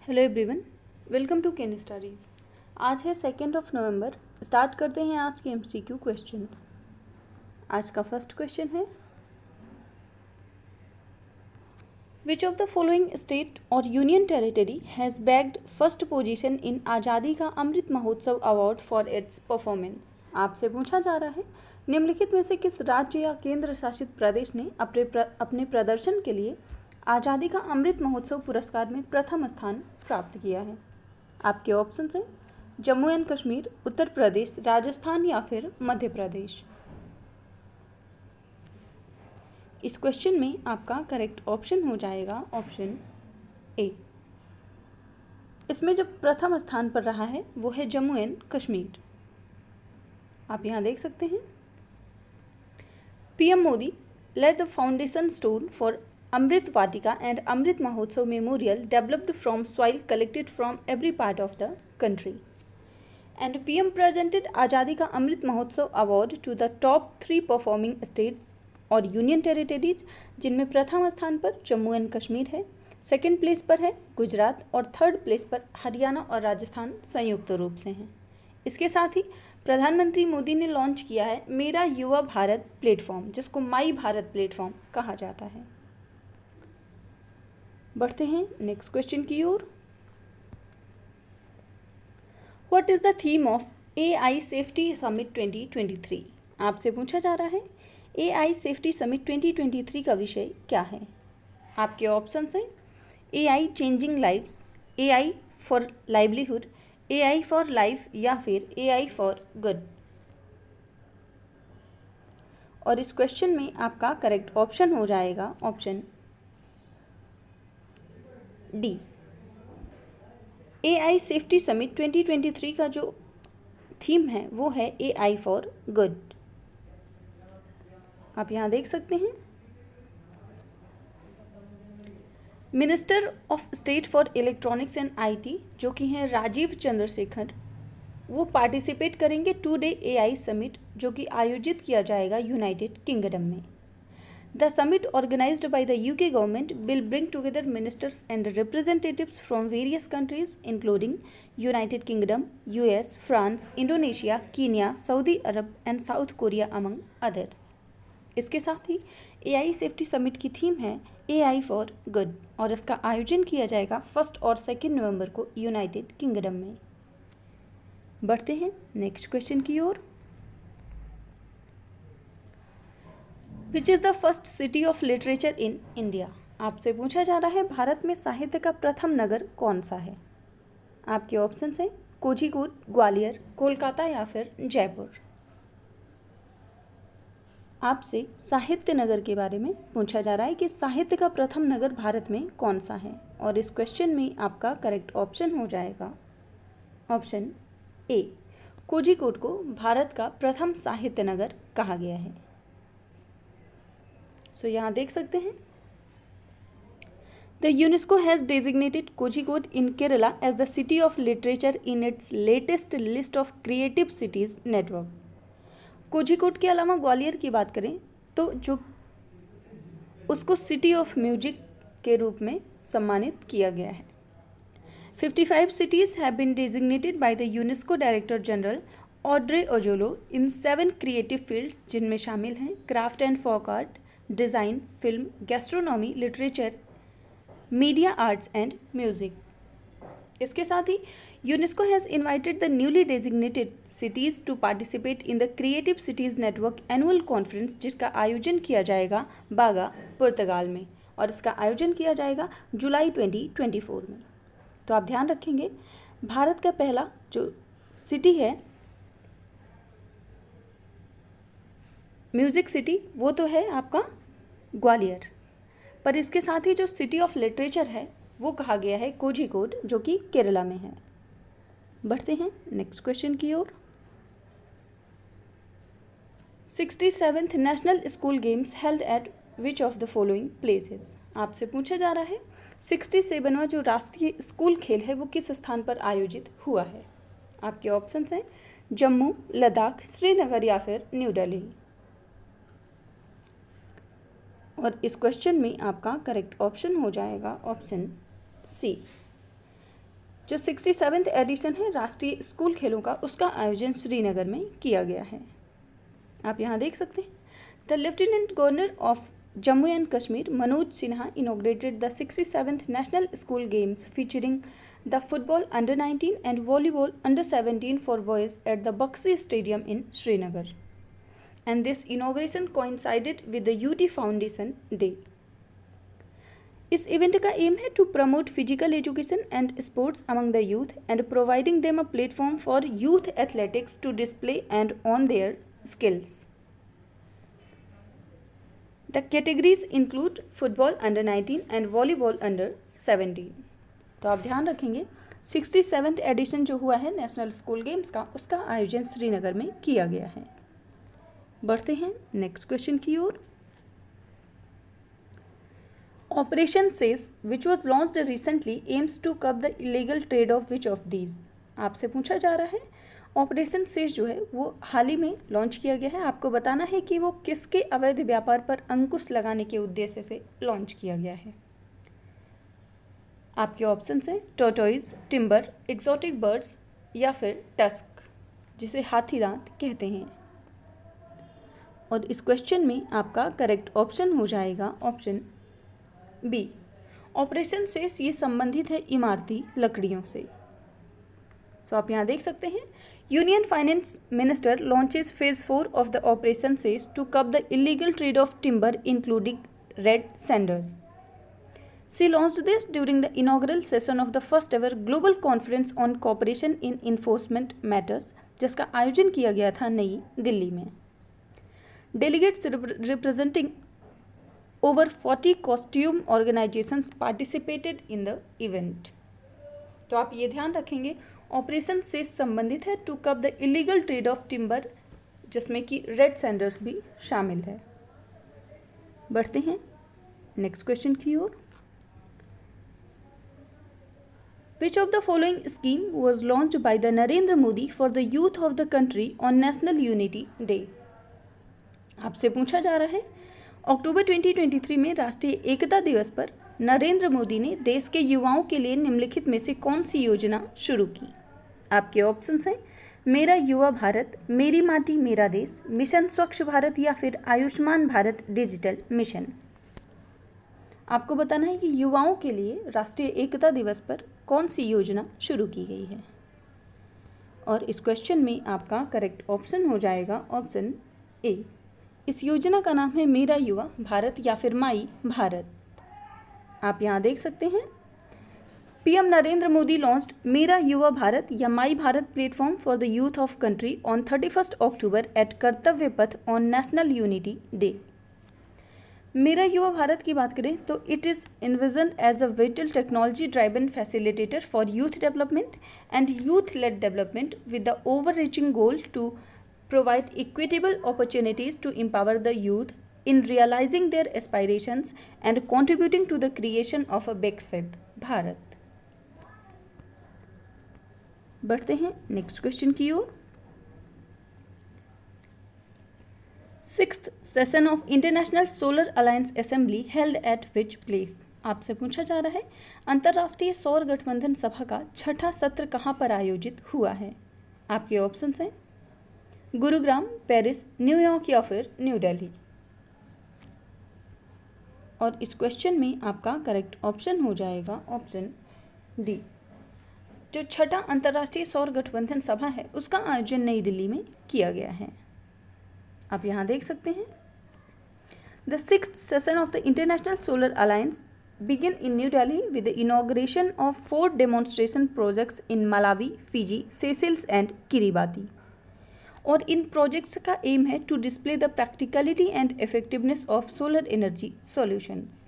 Hello everyone, welcome to Ken studies. आज है 2 नवंबर। Start करते हैं आज के एमसीक्यू क्वेश्चंस। आज का फर्स्ट क्वेश्चन है, which of the following state और union territory has bagged first position in आज़ादी का Amrit Mahotsav award for its performance. आपसे पूछा जा रहा है, निम्नलिखित में से किस राज्य या केंद्र शासित प्रदेश ने अपने प्रदर्शन के लिए आज़ादी का अमृत महोत्सव पुरस्कार में प्रथम स्थान प्राप्त किया है। आपके ऑप्शन हैं जम्मू एंड कश्मीर, उत्तर प्रदेश, राजस्थान या फिर मध्य प्रदेश। इस क्वेश्चन में आपका करेक्ट ऑप्शन हो जाएगा ऑप्शन ए। इसमें जो प्रथम स्थान पर रहा है वो है जम्मू एंड कश्मीर। आप यहाँ देख सकते हैं, PM Modi laid the foundation stone for Amrit Vatika and Amrit Mahotsav Memorial developed from soil collected from every part of the country. And PM presented Azadi Ka Amrit Mahotsav Award to the top 3 performing states और union territories, जिनमें प्रथम स्थान पर Jammu and Kashmir है, second place पर है गुजरात और third place पर हरियाणा और राजस्थान संयुक्त रूप से हैं। इसके साथ ही प्रधानमंत्री मोदी ने लॉन्च किया है मेरा युवा भारत प्लेटफॉर्म, जिसको माई भारत प्लेटफॉर्म कहा जाता है। बढ़ते हैं नेक्स्ट क्वेश्चन की ओर। What is the theme of AI safety summit 2023? आपसे पूछा जा रहा है AI सेफ्टी समिट 2023 का विषय क्या है। आपके ऑप्शंस हैं AI changing lives, AI for livelihood, AI for life या फिर AI फॉर गुड। और इस क्वेश्चन में आपका करेक्ट ऑप्शन हो जाएगा option D. AI safety summit 2023 का जो थीम है वो है AI फॉर गुड। आप यहाँ देख सकते हैं, minister of state for electronics and IT जो कि हैं राजीव चंद्रशेखर, वो पार्टिसिपेट करेंगे 2 डे AI समिट जो कि आयोजित किया जाएगा यूनाइटेड किंगडम में। The summit organized by the UK government will bring together ministers and representatives from various countries including United Kingdom, US, France, Indonesia, Kenya, Saudi Arab and South Korea among others. इसके साथ ही AI safety summit की theme है AI for good और इसका आयोजन किया जाएगा 1 और 2 नवंबर को यूनाइटेड किंगडम में। बढ़ते हैं नेक्स्ट क्वेश्चन की ओर। Which is the first city of literature in India? आपसे पूछा जा रहा है भारत में साहित्य का प्रथम नगर कौन सा है। आपके ऑप्शंस हैं कोझीकोड, ग्वालियर, कोलकाता या फिर जयपुर। आपसे साहित्य नगर के बारे में पूछा जा रहा है कि साहित्य का प्रथम नगर भारत में कौन सा है, और इस क्वेश्चन में आपका करेक्ट ऑप्शन हो जाएगा ऑप्शन ए। कोझीकोड को भारत का प्रथम साहित्य नगर कहा गया है। सो यहाँ देख सकते हैं, the UNESCO has designated Kozhikode in Kerala as the city of literature in its latest list of creative cities network. Kozhikode के अलावा ग्वालियर की बात करें तो जो उसको सिटी ऑफ म्यूजिक के रूप में सम्मानित किया गया है। 55 cities have been designated by the UNESCO Director General Audrey Azoulay in 7 creative fields, जिनमें शामिल हैं craft and folk art, design, film, gastronomy, literature, media arts and music. इसके साथ ही UNESCO has invited the newly designated cities to participate in the creative cities network annual conference, जिसका आयोजन किया जाएगा बागा, पुर्तगाल में, और इसका आयोजन किया जाएगा जुलाई 2024 में। तो आप ध्यान रखेंगे, भारत का पहला जो सिटी है म्यूज़िक सिटी वो तो है आपका ग्वालियर, पर इसके साथ ही जो सिटी ऑफ लिटरेचर है वो कहा गया है कोझीकोड, जो कि केरला में है। बढ़ते हैं नेक्स्ट क्वेश्चन की ओर। 67th national school games held at which of the following places? आपसे पूछा जा रहा है 67वां जो राष्ट्रीय स्कूल खेल है वो किस स्थान पर आयोजित हुआ है। आपके ऑप्शंस हैं जम्मू, लद्दाख, श्रीनगर या फिर न्यू दिल्ली। और इस क्वेश्चन में आपका करेक्ट ऑप्शन हो जाएगा ऑप्शन सी। जो 67th एडिशन है राष्ट्रीय स्कूल खेलों का, उसका आयोजन श्रीनगर में किया गया है। आप यहाँ देख सकते हैं, the lieutenant governor of Jammu and Kashmir Manoj Sinha inaugurated the 67th national school games featuring the football under 19 and volleyball under 17 for boys at the Bakshi stadium in Srinagar, and this inauguration coincided with the UT Foundation Day. इस event का aim है to promote physical education and sports among the youth and providing them a platform for youth athletics to display and hone their skills. The categories include football under 19 and volleyball under 17. तो आप ध्यान रखेंगे 67th addition जो हुआ है national school games का, उसका आयोजन श्रीनगर में किया गया है. बढ़ते हैं नेक्स्ट क्वेश्चन की ओर. Operation sage which was launched recently aims to curb the illegal trade of which of these. आपसे पूछा जा रहा है ऑपरेशन सेज जो है वो हाल ही में लॉन्च किया गया है. आपको बताना है कि वो किसके अवैध व्यापार पर अंकुश लगाने के उद्देश्य से लॉन्च किया गया है. आपके ऑप्शन हैं टोटोइज, टिम्बर, एक्सोटिक बर्ड्स या फिर टस्क, जिसे हाथी दांत कहते हैं. और इस क्वेश्चन में आपका करेक्ट ऑप्शन हो जाएगा ऑप्शन बी. ऑपरेशन से ये संबंधित है इमारती लकड़ियों से. सो आप यहाँ देख सकते हैं union finance minister launches phase 4 of the operation Sesha to curb the illegal trade of timber including red sanders. She launched this during the inaugural session of the first ever global conference on cooperation in enforcement matters, जिसका आयोजन किया गया था नई दिल्ली में. Delegates representing over 40 costume organizations participated in the event. तो आप ये ध्यान रखेंगे ऑपरेशन से संबंधित है to curb the illegal trade of timber, जिसमें कि रेड सैंडर्स भी शामिल है. बढ़ते हैं नेक्स्ट क्वेश्चन की ओर. Which of the following scheme was launched by the Narendra Modi for the youth of the country on National Unity Day? आपसे पूछा जा रहा है अक्टूबर 2023 में राष्ट्रीय एकता दिवस पर नरेंद्र मोदी ने देश के युवाओं के लिए निम्नलिखित में से कौन सी योजना शुरू की. आपके ऑप्शंस हैं मेरा युवा भारत, मेरी माटी मेरा देश, मिशन स्वच्छ भारत या फिर आयुष्मान भारत डिजिटल मिशन. आपको बताना है कि युवाओं के लिए राष्ट्रीय एकता दिवस पर कौन सी योजना शुरू की गई है. और इस क्वेश्चन में आपका करेक्ट ऑप्शन हो जाएगा ऑप्शन ए. इस योजना का नाम है मेरा युवा भारत या फिर माई भारत. आप यहाँ देख सकते हैं पीएम नरेंद्र मोदी लॉन्च्ड मेरा युवा भारत या my Bharat platform for the youth of country on 31 October at Kartavya Path on national unity day. मेरा युवा भारत की बात करें तो it is envisioned as a vital technology driven facilitator for youth development and youth led development with the overreaching goal to provide equitable opportunities to empower the youth in realizing their aspirations and contributing to the creation of a विकसित भारत. बढ़ते हैं next question की ओर. 6th session of international solar alliance assembly held at which place. आपसे पूछा जा रहा है अंतर्राष्ट्रीय सौर गठबंधन सभा का छठा सत्र कहाँ पर आयोजित हुआ है. आपके ऑप्शंस हैं गुरुग्राम, पेरिस, न्यूयॉर्क या फिर न्यू दिल्ली. और इस क्वेश्चन में आपका करेक्ट ऑप्शन हो जाएगा ऑप्शन डी. जो छठा अंतर्राष्ट्रीय सौर गठबंधन सभा है उसका आयोजन नई दिल्ली में किया गया है. आप यहाँ देख सकते हैं the 6th session of the international solar alliance begin in new Delhi with the inauguration of 4 demonstration projects in Malawi, Fiji, Seychelles and Kiribati. और इन प्रोजेक्ट्स का एम है to display the practicality and effectiveness of solar energy solutions.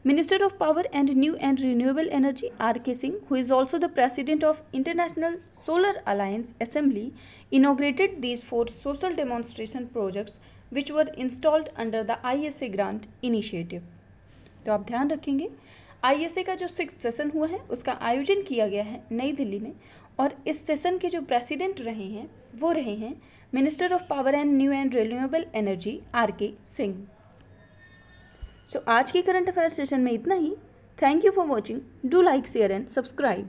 Minister of power and new and renewable energy R.K. Singh, who is also the president of International Solar Alliance Assembly, inaugurated these 4 social demonstration projects which were installed under the ISA grant initiative. तो आप ध्यान रखेंगे ISA का जो 6th session हुआ है उसका आयोजन किया गया है नई दिल्ली में, और इस सेशन के जो प्रेसिडेंट रहे हैं वो रहे हैं minister of power and new and renewable energy R.K. Singh. सो आज की करंट अफेयर सेशन में इतना ही. Thank you for watching. Do like, share and subscribe.